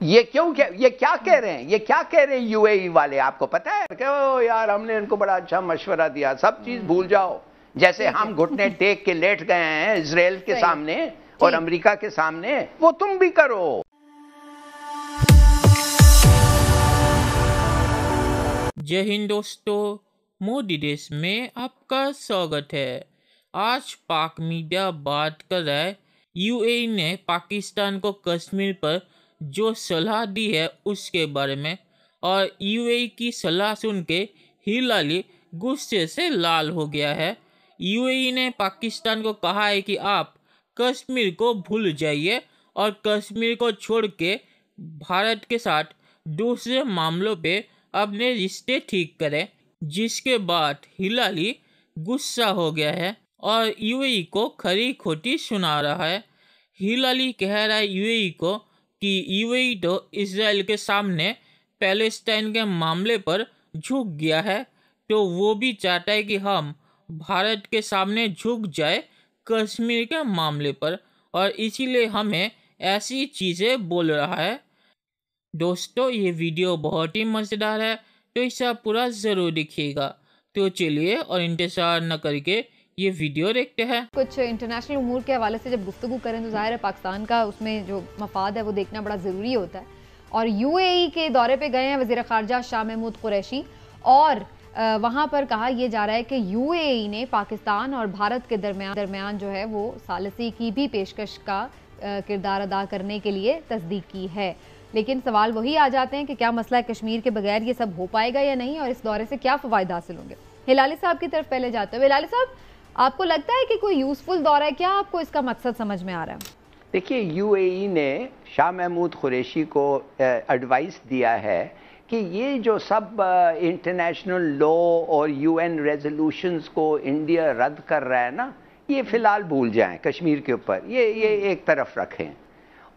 ये क्या कह रहे हैं, ये क्या कह रहे हैं यूएई वाले, आपको पता है कि ओ यार हमने इनको बड़ा अच्छा मशवरा दिया, सब चीज भूल जाओ। जैसे हम घुटने टेक के लेट गए हैं इजराइल के सामने और अमेरिका के सामने, वो तुम भी करो। जय हिंद दोस्तों, मोदी देश में आपका स्वागत है। आज पाक मीडिया बात कर रहा है यूएई ने पाकिस्तान को कश्मीर पर जो सलाह दी है उसके बारे में, और यूएई की सलाह सुन के हिलाली गुस्से से लाल हो गया है। यूएई ने पाकिस्तान को कहा है कि आप कश्मीर को भूल जाइए और कश्मीर को छोड़ के भारत के साथ दूसरे मामलों पे अपने रिश्ते ठीक करें, जिसके बाद हिलाली गुस्सा हो गया है और यूएई को खरी खोटी सुना रहा है। हिलाली कह रहा है यूएई को कि यूएई तो इजराइल के सामने पैलेस्टाइन के मामले पर झुक गया है, तो वो भी चाहता है कि हम भारत के सामने झुक जाए कश्मीर के मामले पर, और इसीलिए हमें ऐसी चीज़ें बोल रहा है। दोस्तों, ये वीडियो बहुत ही मज़ेदार है, तो इसे पूरा ज़रूर देखिएगा। तो चलिए और इंतज़ार न करके ये वीडियो देखते हैं। कुछ इंटरनेशनल उमूर के हवाले से जब गुफ्तगू करें तो ज़ाहिर है पाकिस्तान का उसमें जो मफाद है वो देखना बड़ा ज़रूरी होता है। और यूएई के दौरे पे गए हैं वज़ीर ख़ारजा शाह महमूद कुरैशी, और वहाँ पर कहा यह जा रहा है कि यूएई ने पाकिस्तान और भारत के दरमियान जो है वो सालसी की भी पेशकश का किरदार अदा करने के लिए तस्दीक की है। लेकिन सवाल वही आ जाते हैं कि क्या मसला कश्मीर के बगैर ये सब हो पाएगा या नहीं, और इस दौरे से क्या फ़वाइद हासिल होंगे। हिलाली साहब की तरफ पहले जाते हुए, हिलाली साहब, आपको लगता है कि कोई यूज़फुल दौरा है? क्या आपको इसका मकसद समझ में आ रहा है? देखिए, यूएई ने शाह महमूद कुरैशी को एडवाइस दिया है कि ये जो सब इंटरनेशनल लॉ और यूएन रेजोल्यूशंस को इंडिया रद्द कर रहा है ना, ये फ़िलहाल भूल जाएं, कश्मीर के ऊपर ये एक तरफ रखें।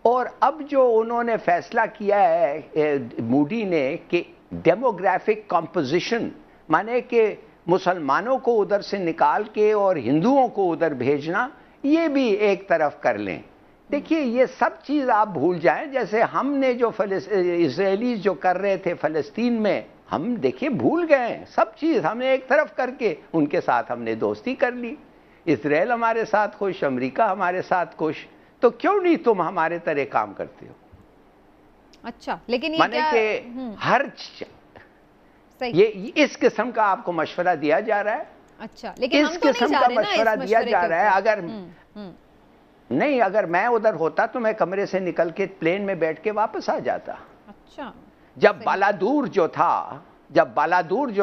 और अब जो उन्होंने फैसला किया है मूडी ने कि डेमोग्राफिक कंपोजिशन, माने कि मुसलमानों को उधर से निकाल के और हिंदुओं को उधर भेजना, ये भी एक तरफ कर लें। देखिए, ये सब चीज़ आप भूल जाएं। जैसे हमने जो इजरायलीज जो कर रहे थे फ़लस्तीन में, हम देखिए भूल गए सब चीज़, हमने एक तरफ करके उनके साथ हमने दोस्ती कर ली। इजराइल हमारे साथ खुश, अमेरिका हमारे साथ खुश, तो क्यों नहीं तुम हमारे तरह काम करते हो? अच्छा, लेकिन ये माने कि हर ये इस किस्म का आपको मशवरा दिया जा रहा है। अच्छा, लेकिन इस किस्म का मशवरा दिया जा रहा है। अगर नहीं, अगर मैं उधर होता तो मैं कमरे से निकल के प्लेन में बैठ के वापस आ जाता। अच्छा, जब बालादूर जो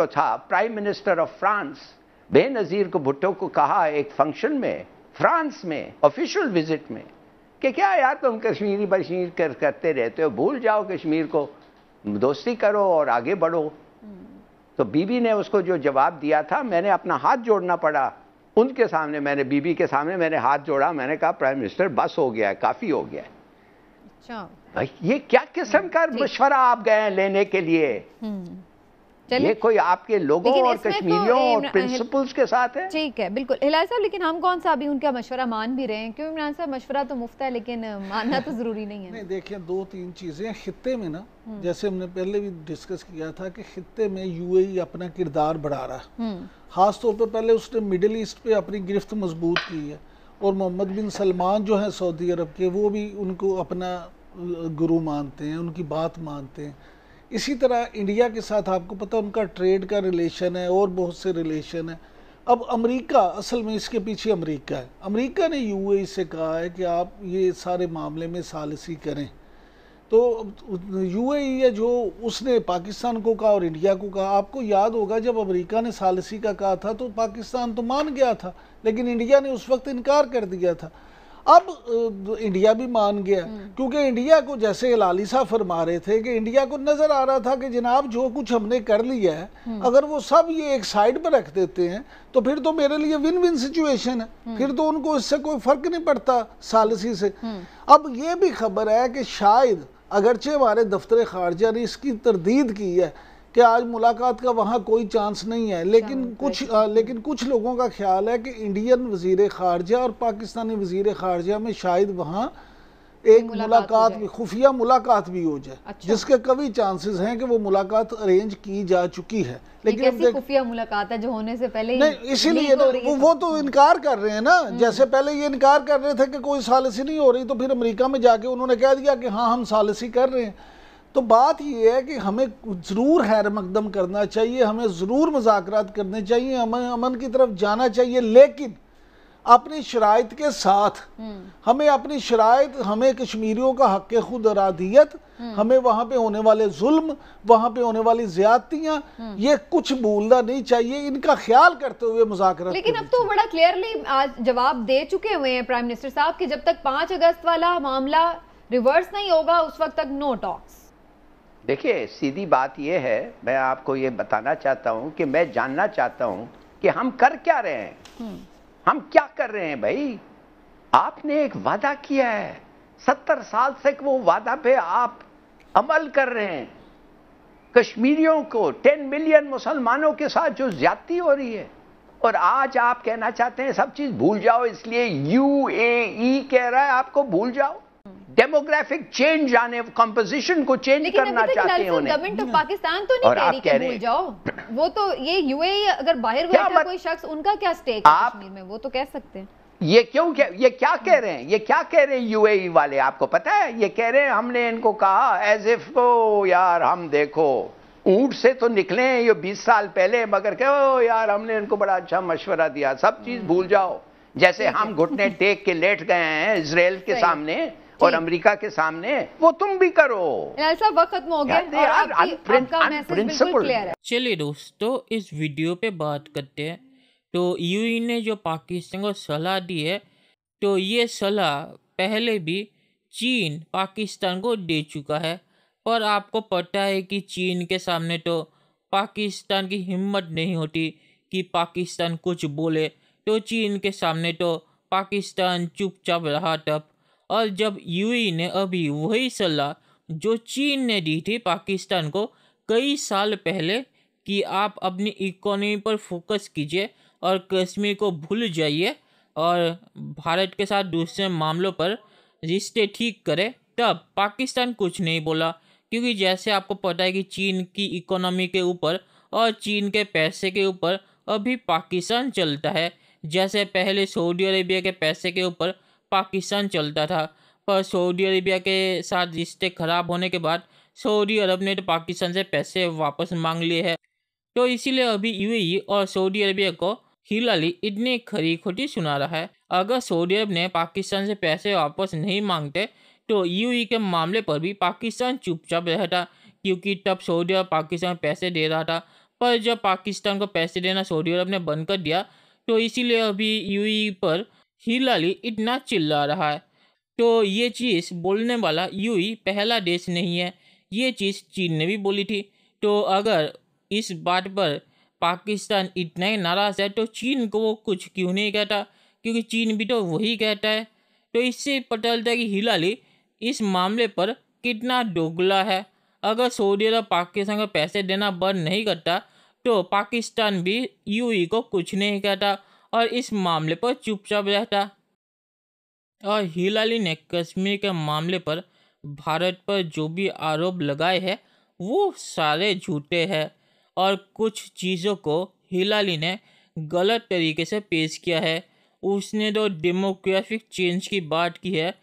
था prime minister of France Benazir को भुट्टो को कहा एक फंक्शन में फ्रांस में ऑफिशियल विजिट में कि क्या यार तुम कश्मीरी बशीर करते रहते हो, भूल जाओ कश्मीर को, दोस्ती करो और आगे बढ़ो। तो बीबी ने उसको जो जवाब दिया था, मैंने अपना हाथ जोड़ना पड़ा उनके सामने, मैंने बीबी के सामने मैंने हाथ जोड़ा, मैंने कहा प्राइम मिनिस्टर बस हो गया है, काफ़ी हो गया है। अच्छा, भाई ये क्या किस्म का मशवरा आप गए लेने के लिए? ये कोई आपके लोगों और कश्मीरियों और प्रिंसिपल्स के साथ है? ठीक है, बिल्कुल हिलाल साहब, लेकिन हम कौन सा अभी उनका मशवरा मान भी रहे हैं? क्यों इमरान साहब, मशवरा तो मुफ्त है लेकिन मानना तो जरूरी नहीं है। नहीं, देखिए, दो तीन चीजें खित्ते में ना, जैसे हमने पहले भी डिस्कस किया था कि खित्ते में यूएई अपना किरदार बढ़ा रहा है। खास तौर पर पहले उसने मिडिल ईस्ट पे अपनी गिरफ्त मजबूत की है, और मोहम्मद बिन सलमान जो है सऊदी अरब के, वो भी उनको अपना गुरु मानते हैं, उनकी बात मानते हैं। इसी तरह इंडिया के साथ आपको पता उनका ट्रेड का रिलेशन है और बहुत से रिलेशन है। अब अमेरिका, असल में इसके पीछे अमेरिका है। अमेरिका ने यूएई से कहा है कि आप ये सारे मामले में सालिसी करें, तो यूएई है जो उसने पाकिस्तान को कहा और इंडिया को कहा। आपको याद होगा जब अमेरिका ने सालिसी का कहा था तो पाकिस्तान तो मान गया था, लेकिन इंडिया ने उस वक्त इनकार कर दिया था। अब इंडिया भी मान गया, क्योंकि इंडिया को, जैसे हिलाली साहब फरमा रहे थे कि इंडिया को नजर आ रहा था कि जनाब जो कुछ हमने कर लिया है, अगर वो सब ये एक साइड पर रख देते हैं तो फिर तो मेरे लिए विन विन सिचुएशन है, फिर तो उनको इससे कोई फर्क नहीं पड़ता सालिसी से। अब ये भी खबर है कि शायद, अगरचे हमारे दफ्तर खारजा ने इसकी तरदीद की है कि आज मुलाकात का वहाँ कोई चांस नहीं है, लेकिन कुछ लोगों का ख्याल है कि इंडियन वज़ीर ख़ारजा और पाकिस्तानी वज़ीर ख़ारजा में शायद वहाँ एक मुलाकात भी, खुफिया मुलाकात भी हो जाए। अच्छा। जिसके कभी चांसेस हैं कि वो मुलाकात अरेंज की जा चुकी है, लेकिन अब देख खुफिया मुलाकात है जो होने से पहले नहीं, इसीलिए ना वो तो इनकार कर रहे हैं ना। जैसे पहले ये इनकार कर रहे थे कि कोई सालिसी नहीं हो रही, तो फिर अमेरिका में जाके उन्होंने कह दिया कि हाँ हम सालिसी कर रहे हैं। तो बात ये है कि हमें ज़रूर हैर मकदम करना चाहिए, हमें ज़रूर मुज़ाकरात करने चाहिए, हमें अमन की तरफ जाना चाहिए, लेकिन अपनी शराइत के साथ। हमें अपनी शराइत, हमें कश्मीरियों का हक़ खुद अरादियत, हमें वहाँ पे होने वाले जुल्म, वहाँ पे होने वाली ज्यादतियाँ, ये कुछ भूलना नहीं चाहिए। इनका ख्याल करते हुए मुज़ाकरात। लेकिन अब तो बड़ा क्लियरली आज जवाब दे चुके हुए हैं प्राइम मिनिस्टर साहब कि जब तक 5 अगस्त वाला मामला रिवर्स नहीं होगा उस वक्त तक नो टॉक्स। देखिए, सीधी बात यह है, मैं आपको ये बताना चाहता हूं कि मैं जानना चाहता हूं कि हम कर क्या रहे हैं। हम क्या कर रहे हैं भाई? आपने एक वादा किया है, 70 साल से वो वादा पे आप अमल कर रहे हैं। कश्मीरियों को, 10 मिलियन मुसलमानों के साथ जो ज्यादती हो रही है, और आज आप कहना चाहते हैं सब चीज भूल जाओ, इसलिए यूएई कह रहा है आपको भूल जाओ। डेमोग्राफिक चेंज आने, कंपोजिशन को चेंज करना चाहते हैं उन्हें। गवर्नमेंट ऑफ पाकिस्तान तो नहीं कह रही कि भूल जाओ, वो तो ये यूएई अगर बाहर बैठा कोई शख्स, उनका क्या स्टेक है कश्मीर में, वो तो कह सकते हैं। ये क्या कह रहे हैं? ये क्या कह रहे हैं यूएई वाले, आपको पता है? ये कह रहे हैं हमने इनको कहा एज इफ यार हम देखो ऊंट से तो निकले हैं ये 20 साल पहले, मगर कहो यार हमने इनको बड़ा अच्छा मशवरा दिया, सब चीज भूल जाओ। जैसे हम घुटने टेक के लेट गए हैं इजराइल के सामने और अमेरिका के सामने, वो तुम भी करो। वक्त खत्म हो गया और आपका मैसेज बिल्कुल क्लियर है। चलिए दोस्तों, इस वीडियो पे बात करते हैं। तो यूएई ने जो पाकिस्तान को सलाह दी है, तो ये सलाह पहले भी चीन पाकिस्तान को दे चुका है, पर आपको पता है कि चीन के सामने तो पाकिस्तान की हिम्मत नहीं होती कि पाकिस्तान कुछ बोले, तो चीन के सामने तो पाकिस्तान चुपचाप रहा तब। और जब यूएई ने अभी वही सलाह जो चीन ने दी थी पाकिस्तान को कई साल पहले कि आप अपनी इकोनॉमी पर फोकस कीजिए और कश्मीर को भूल जाइए और भारत के साथ दूसरे मामलों पर रिश्ते ठीक करें, तब पाकिस्तान कुछ नहीं बोला। क्योंकि जैसे आपको पता है कि चीन की इकोनॉमी के ऊपर और चीन के पैसे के ऊपर अभी पाकिस्तान चलता है। जैसे पहले सऊदी अरेबिया के पैसे के ऊपर पाकिस्तान चलता था, पर सऊदी अरेबिया के साथ रिश्ते ख़राब होने के बाद सऊदी अरब ने तो पाकिस्तान से पैसे वापस मांग लिए हैं। तो इसीलिए अभी यूएई और सऊदी अरेबिया को हिलाली इतनी खरी खोटी सुना रहा है। अगर सऊदी अरब ने पाकिस्तान से पैसे वापस नहीं मांगते तो यूएई के मामले पर भी पाकिस्तान चुपचाप रहता, क्योंकि तब सऊदी अरब पाकिस्तान पैसे दे रहा था। पर जब पाकिस्तान को पैसे देना सऊदी अरब ने बंद कर दिया, तो इसीलिए अभी यूएई पर हिलाली इतना चिल्ला रहा है। तो ये चीज़ बोलने वाला यूएई पहला देश नहीं है, ये चीज़ चीन ने भी बोली थी। तो अगर इस बात पर पाकिस्तान इतना ही नाराज़ है तो चीन को वो कुछ क्यों नहीं कहता, क्योंकि चीन भी तो वही कहता है। तो इससे पता चलता है कि हिलाली इस मामले पर कितना दोगला है। अगर सऊदी अरब पाकिस्तान को पैसे देना बंद नहीं करता तो पाकिस्तान भी यूएई को कुछ नहीं कहता और इस मामले पर चुपचाप रहता। और हिलाली ने कश्मीर के मामले पर भारत पर जो भी आरोप लगाए हैं वो सारे झूठे हैं, और कुछ चीज़ों को हिलाली ने गलत तरीके से पेश किया है। उसने तो डेमोग्राफिक चेंज की बात की है।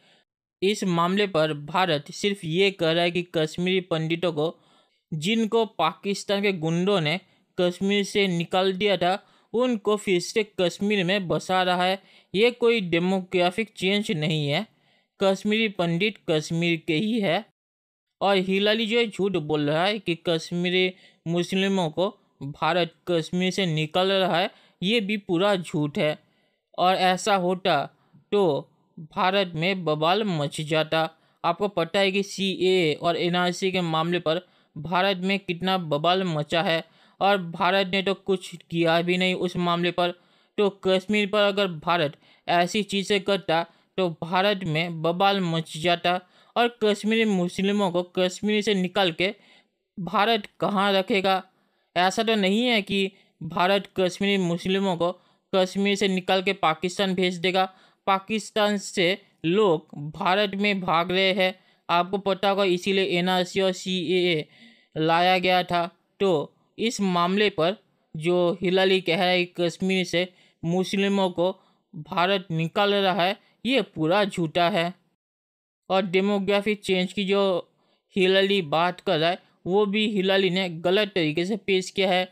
इस मामले पर भारत सिर्फ ये कह रहा है कि कश्मीरी पंडितों को, जिनको पाकिस्तान के गुंडों ने कश्मीर से निकाल दिया था, उनको फिर से कश्मीर में बसा रहा है। ये कोई डेमोग्राफिक चेंज नहीं है। कश्मीरी पंडित कश्मीर के ही है। और हिलाली जो झूठ बोल रहा है कि कश्मीरी मुस्लिमों को भारत कश्मीर से निकाल रहा है, ये भी पूरा झूठ है। और ऐसा होता तो भारत में बवाल मच जाता। आपको पता है कि सीएए और एनआरसी के मामले पर भारत में कितना बवाल मचा है, और भारत ने तो कुछ किया भी नहीं उस मामले पर। तो कश्मीर पर अगर भारत ऐसी चीज़ें करता तो भारत में बवाल मच जाता, और कश्मीरी मुस्लिमों को कश्मीर से निकाल के भारत कहाँ रखेगा? ऐसा तो नहीं है कि भारत कश्मीरी मुस्लिमों को कश्मीर से निकाल के पाकिस्तान भेज देगा। पाकिस्तान से लोग भारत में भाग रहे हैं। आपको पता होगा इसीलिए NRC और CAA लाया गया था। तो इस मामले पर जो हिलाली कह रहा है कि कश्मीर से मुस्लिमों को भारत निकाल रहा है, ये पूरा झूठा है। और डेमोग्राफिक चेंज की जो हिलाली बात कर रहा है वो भी हिलाली ने गलत तरीके से पेश किया है।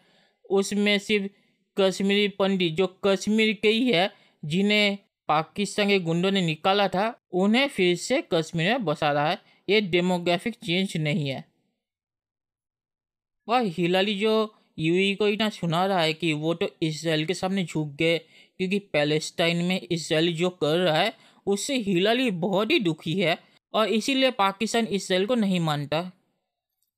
उसमें सिर्फ कश्मीरी पंडित जो कश्मीर के ही है, जिन्हें पाकिस्तान के गुंडों ने निकाला था, उन्हें फिर से कश्मीर में बसा रहा है। ये डेमोग्राफिक चेंज नहीं है। और हिलाली जो यूएई को इतना सुना रहा है कि वो तो इसराइल के सामने झुक गए, क्योंकि पैलेस्टाइन में इसराइल जो कर रहा है उससे हिलाली बहुत ही दुखी है और इसीलिए पाकिस्तान इसराइल को नहीं मानता।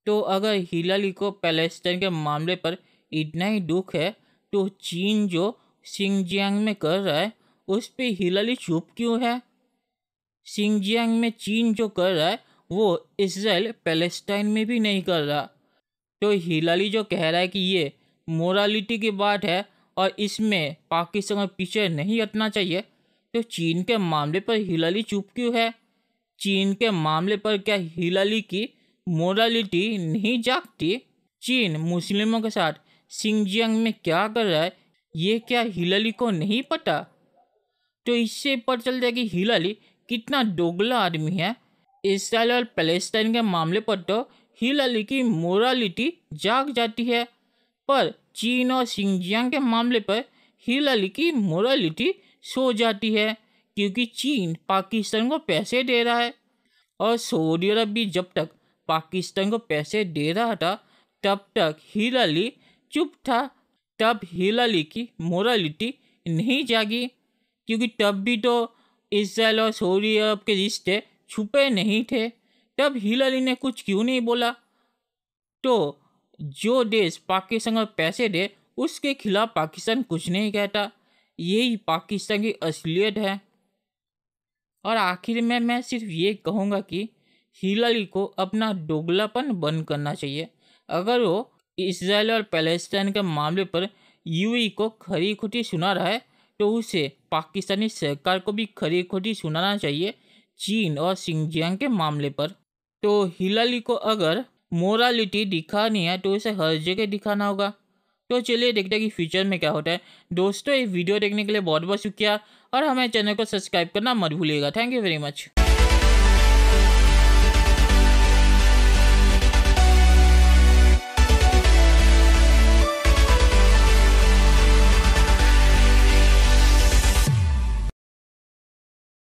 तो अगर हिलाली को पैलेस्टाइन के मामले पर इतना ही दुख है तो चीन जो सिंजियांग में कर रहा है उस पे हिलाली चुप क्यों है? सिंजियांग में चीन जो कर रहा है वो इसराइल पैलेस्टाइन में भी नहीं कर रहा। तो हिलाली जो कह रहा है कि ये मोरालिटी की बात है और इसमें पाकिस्तान को पीछे नहीं हटना चाहिए, तो चीन के मामले पर हिलाली चुप क्यों है? चीन के मामले पर क्या हिलाली की मोरालिटी नहीं जागती? चीन मुस्लिमों के साथ सिंजियांग में क्या कर रहा है ये क्या हिलाली को नहीं पता? तो इससे पता चलता है कि हिलाली कितना दोगला आदमी है। इसराइल और पैलेस्टाइन के मामले पर तो हिलाली की मोरालिटी जाग जाती है, पर चीन और सिंजियांग के मामले पर हिलाली की मोरालिटी सो जाती है, क्योंकि चीन पाकिस्तान को पैसे दे रहा है। और सऊदी अरब भी जब तक पाकिस्तान को पैसे दे रहा था तब तक हिलाली चुप था। तब हिलाली की मोरालिटी नहीं जागी, क्योंकि तब भी तो इसराइल और सऊदी अरब के रिश्ते छुपे नहीं थे। तब हिलाली ने कुछ क्यों नहीं बोला? तो जो देश पाकिस्तान को पैसे दे उसके खिलाफ पाकिस्तान कुछ नहीं कहता। यही पाकिस्तान की असलियत है। और आखिर में मैं सिर्फ ये कहूँगा कि हिलाली को अपना दोगलापन बंद करना चाहिए। अगर वो इसराइल और पैलेस्टाइन के मामले पर यूएई को खरी खोटी सुना रहा है तो उसे पाकिस्तानी सरकार को भी खरी खोटी सुनाना चाहिए चीन और सिंजियांग के मामले पर। तो हिलाली को अगर मोरालिटी दिखानी है तो उसे हर जगह दिखाना होगा। तो चलिए देखते हैं कि फ्यूचर में क्या होता है। दोस्तों, ये वीडियो देखने के लिए बहुत बहुत शुक्रिया और हमारे चैनल को सब्सक्राइब करना मत भूलिएगा। Thank you very much.